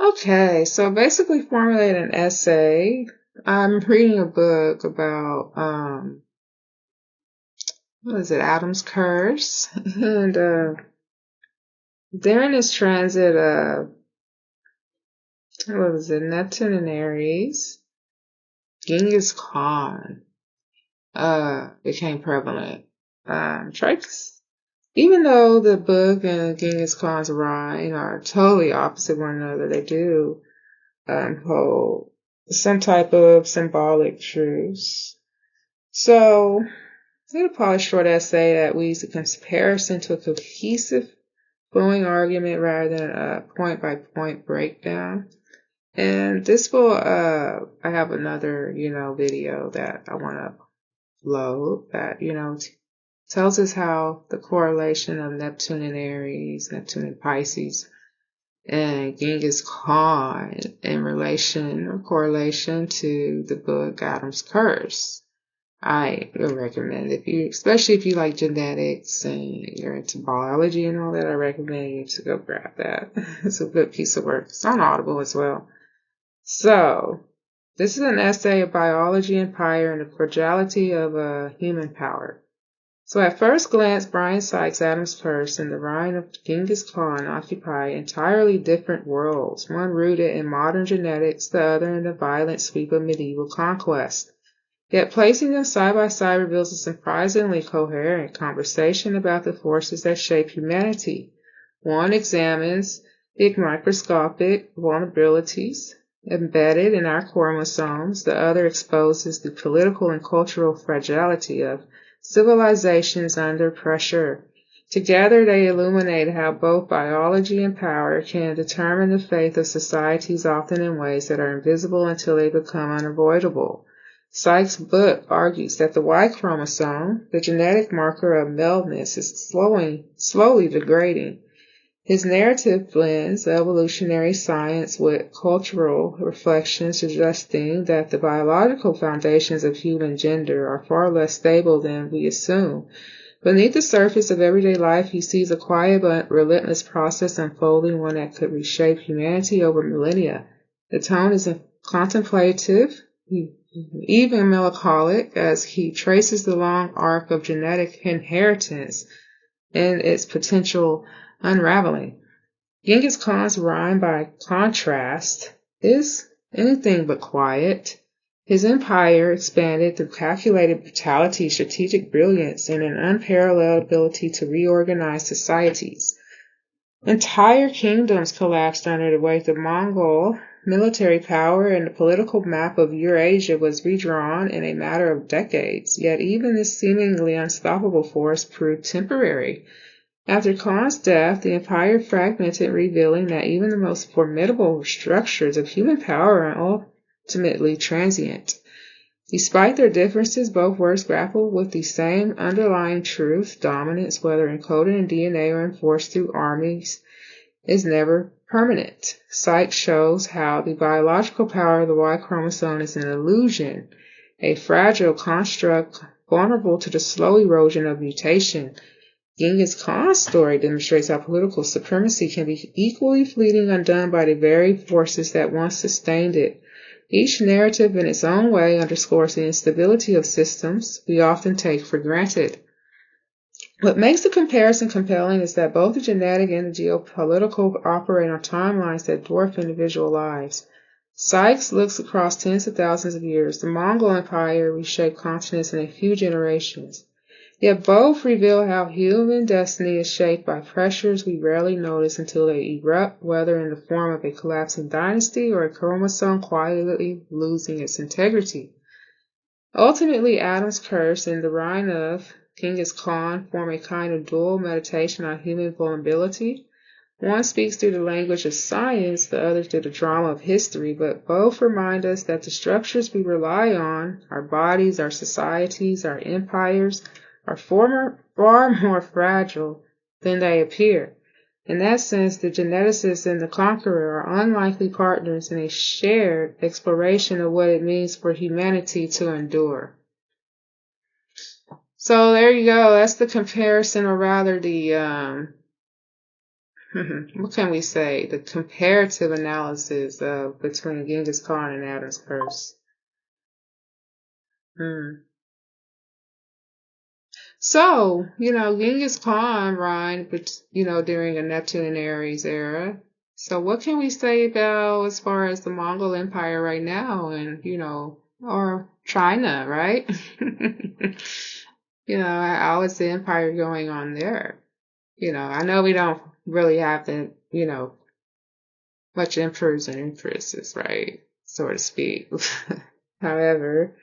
Okay, so basically formulate an essay. I'm reading a book about what is it, Adam's Curse. And during this transit what was it, Neptune and Aries, Genghis Khan became prevalent. Traits Even though the book and Genghis Khan's reign are totally opposite one another, they do hold some type of symbolic truths. So, I'm going to polish short essay that weaves a comparison to a cohesive, flowing argument rather than a point-by-point breakdown. And this will, I have another, video that I want to load that, tells us how the correlation of Neptune and Aries, Neptune and Pisces, and Genghis Khan in relation or correlation to the book Adam's Curse. I would recommend especially if you like genetics and you're into biology and all that, I recommend you to go grab that. It's a good piece of work. It's on Audible as well. So, this is an essay of biology empire and the fragility of human power. So at first glance, Bryan Sykes' Adam's Curse and the reign of Genghis Khan occupy entirely different worlds, one rooted in modern genetics, the other in the violent sweep of medieval conquest. Yet placing them side by side reveals a surprisingly coherent conversation about the forces that shape humanity. One examines the microscopic vulnerabilities embedded in our chromosomes, the other exposes the political and cultural fragility of civilizations under pressure. Together they illuminate how both biology and power can determine the fate of societies, often in ways that are invisible until they become unavoidable. Sykes' book argues that the Y chromosome, the genetic marker of maleness, is slowly degrading. His narrative blends evolutionary science with cultural reflection, suggesting that the biological foundations of human gender are far less stable than we assume. Beneath the surface of everyday life, he sees a quiet but relentless process unfolding, one that could reshape humanity over millennia. The tone is contemplative, even melancholic, as he traces the long arc of genetic inheritance and its potential unraveling. Genghis Khan's reign, by contrast, is anything but quiet. His empire expanded through calculated brutality, strategic brilliance, and an unparalleled ability to reorganize societies. Entire kingdoms collapsed under the weight of Mongol military power, and the political map of Eurasia was redrawn in a matter of decades. Yet even this seemingly unstoppable force proved temporary. After Khan's death, the empire fragmented, revealing that even the most formidable structures of human power are ultimately transient. Despite their differences, both works grapple with the same underlying truth: dominance, whether encoded in DNA or enforced through armies, is never permanent. Sykes shows how the biological power of the Y chromosome is an illusion, a fragile construct vulnerable to the slow erosion of mutation. Genghis Khan's story demonstrates how political supremacy can be equally fleeting, undone by the very forces that once sustained it. Each narrative in its own way underscores the instability of systems we often take for granted. What makes the comparison compelling is that both the genetic and the geopolitical operate on timelines that dwarf individual lives. Sykes looks across tens of thousands of years. The Mongol Empire reshaped continents in a few generations. Yet both reveal how human destiny is shaped by pressures we rarely notice until they erupt, whether in the form of a collapsing dynasty or a chromosome quietly losing its integrity. Ultimately, Adam's Curse and the reign of Genghis Khan form a kind of dual meditation on human vulnerability. One speaks through the language of science, the other through the drama of history, but both remind us that the structures we rely on, our bodies, our societies, our empires, are far more fragile than they appear. In that sense, the geneticist and the conqueror are unlikely partners in a shared exploration of what it means for humanity to endure. So there you go. That's the comparison, or rather the What can we say? The comparative analysis between Genghis Khan and Adam's curse. Hmm. So, Genghis Khan reigned, during a Neptune and Aries era. So what can we say about as far as the Mongol Empire right now and, or China, right? How is the empire going on there? I know we don't really have the, much emperors and empresses, right? So to speak. However,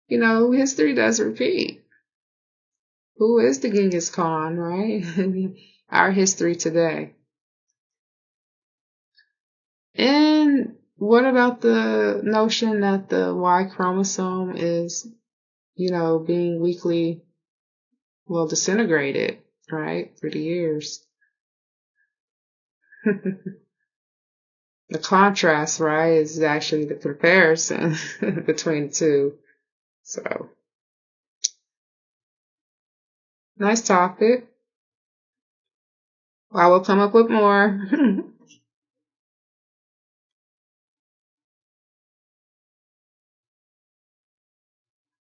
history does repeat. Who is the Genghis Khan, right? Our history today. And what about the notion that the Y chromosome is, being weakly, disintegrated, right, through the years? The contrast, right, is actually the comparison between the two. So, nice topic. I will come up with more.